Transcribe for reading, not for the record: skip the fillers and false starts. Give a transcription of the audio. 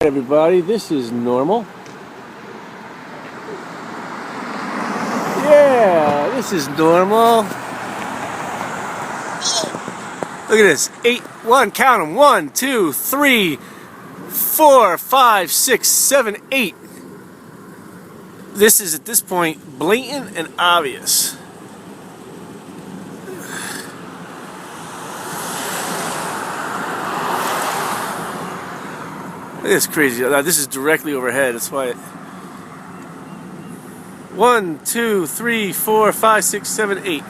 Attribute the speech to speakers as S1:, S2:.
S1: Everybody, this is normal. Yeah, this is normal. Look at this. 8, 1, count them. 1, 2, 3, 4, 5, 6, 7, 8. This is at this point blatant and obvious. It's crazy. This is directly overhead. That's why. 1, 2, 3, 4, 5, 6, 7, 8.